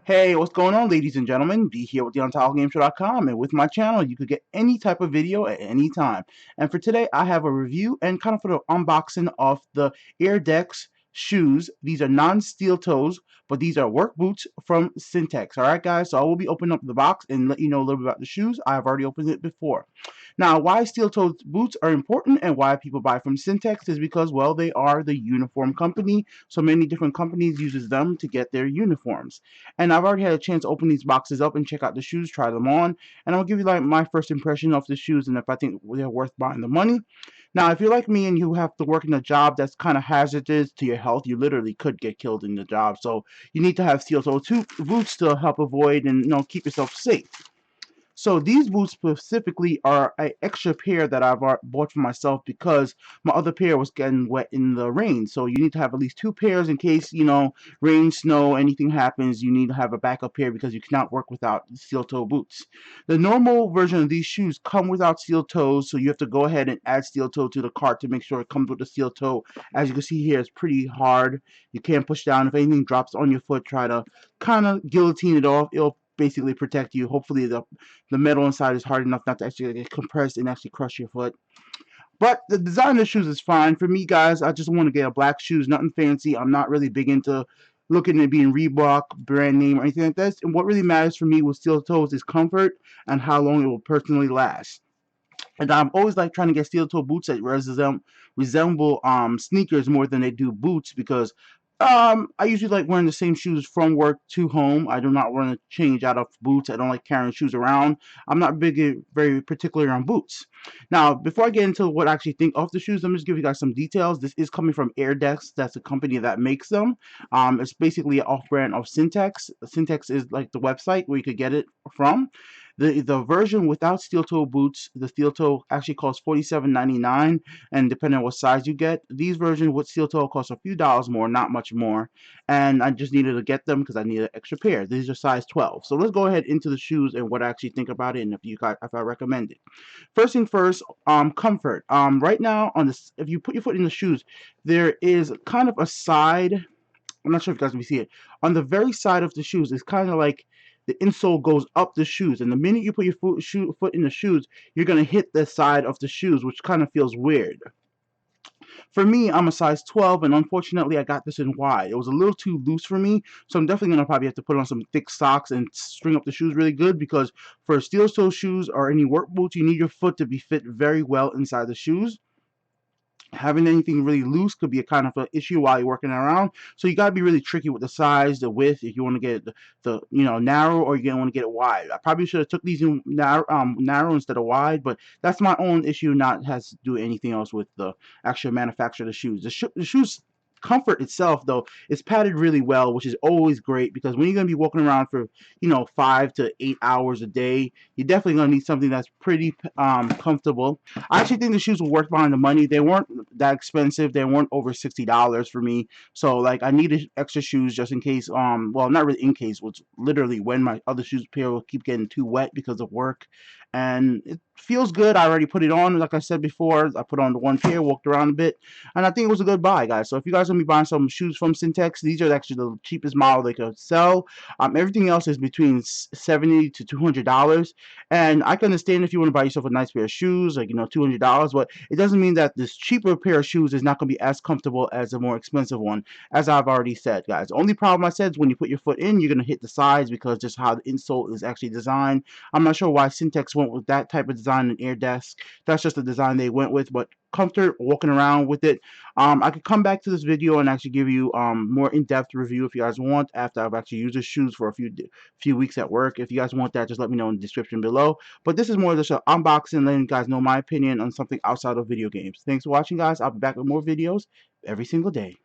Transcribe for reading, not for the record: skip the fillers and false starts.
Hey, what's going on, ladies and gentlemen? Be here with the UntitledGameShow.com, and with my channel, you could get any type of video at any time. And for today, I have a review and kind of for the unboxing of the AirDisks shoes. These are non-steel toes, but these are work boots from Cintas. All right, guys. So I will be opening up the box and let you know a little bit about the shoes. I have already opened it before. Now, why steel-toed boots are important and why people buy from Cintas is because, well, they are the uniform company. So many different companies uses them to get their uniforms. And I've already had a chance to open these boxes up and check out the shoes, try them on, and I'll give you like my first impression of the shoes and if I think they're worth buying the money. Now, if you're like me and you have to work in a job that's kind of hazardous to your health, you literally could get killed in the job. So you need to have steel-toe boots to help avoid and keep yourself safe. So these boots specifically are an extra pair that I've bought for myself because my other pair was getting wet in the rain. So you need to have at least two pairs in case, rain, snow, anything happens. You need to have a backup pair because you cannot work without steel toe boots. The normal version of these shoes come without steel toes, so you have to go ahead and add steel toe to the cart to make sure it comes with the steel toe. As you can see here, it's pretty hard. You can't push down. If anything drops on your foot, try to kind of guillotine it off. It'll basically protect you. Hopefully the metal inside is hard enough not to actually get compressed and actually crush your foot. But the design of the shoes is fine. For me, guys, I just want to get a black shoes, nothing fancy. I'm not really big into looking at being Reebok, brand name, or anything like that. And what really matters for me with steel toes is comfort and how long it will personally last. And I'm always like trying to get steel toe boots that resemble sneakers more than they do boots because I usually like wearing the same shoes from work to home. I do not want to change out of boots. I don't like carrying shoes around. I'm not very particular on boots. Now, before I get into what I actually think of the shoes, let me just give you guys some details. This is coming from AirDisks. That's a company that makes them. It's basically an off-brand of Cintas. Cintas is like the website where you could get it from. The version without steel toe boots, the steel toe actually costs $47.99, and depending on what size you get, these versions with steel toe cost a few dollars more, not much more. And I just needed to get them because I needed an extra pair. These are size 12. So let's go ahead into the shoes and what I actually think about it, and if I recommend it. First thing first, comfort. Right now on this, if you put your foot in the shoes, there is kind of a side. I'm not sure if you guys can see it. On the very side of the shoes, it's kind of like the insole goes up the shoes, and the minute you put your foot in the shoes, you're gonna hit the side of the shoes, which kind of feels weird. For me, I'm a size 12, and unfortunately, I got this in wide. It was a little too loose for me, so I'm definitely gonna probably have to put on some thick socks and string up the shoes really good because for steel toe shoes or any work boots, you need your foot to be fit very well inside the shoes. Having anything really loose could be a kind of an issue while you're working around. So you got to be really tricky with the size, the width, if you want to get the narrow or you want to get it wide. I probably should have took these in narrow instead of wide, but that's my own issue, not has to do anything else with the actual manufacturer of the shoes. The shoes comfort itself though is padded really well, which is always great because when you're going to be walking around for 5 to 8 hours a day, you're definitely going to need something that's pretty comfortable. I actually think the shoes were worth buying the money. They weren't that expensive. They weren't over $60 for me. So like I needed extra shoes just in case. Well, not really in case. Was literally when my other shoes pair will keep getting too wet because of work, and it feels good. I already put it on. Like I said before, I put on the one pair, walked around a bit, and I think it was a good buy, guys. So if you guys want to be buying some shoes from Cintas, these are actually the cheapest model they could sell. Everything else is between $70 to $200, and I can understand if you want to buy yourself a nice pair of shoes, like $200, but it doesn't mean that this cheaper pair of shoes is not going to be as comfortable as a more expensive one, as I've already said, guys. The only problem I said is when you put your foot in, you're going to hit the sides because just how the insole is actually designed. I'm not sure why Cintas went with that type of design in AirDisks. That's just the design they went with, but comfort walking around with it. I could come back to this video and actually give you more in-depth review if you guys want after I've actually used the shoes for a few weeks at work. If you guys want that, just let me know in the description below. But this is more of just an unboxing, letting you guys know my opinion on something outside of video games. Thanks for watching, guys. I'll be back with more videos every single day.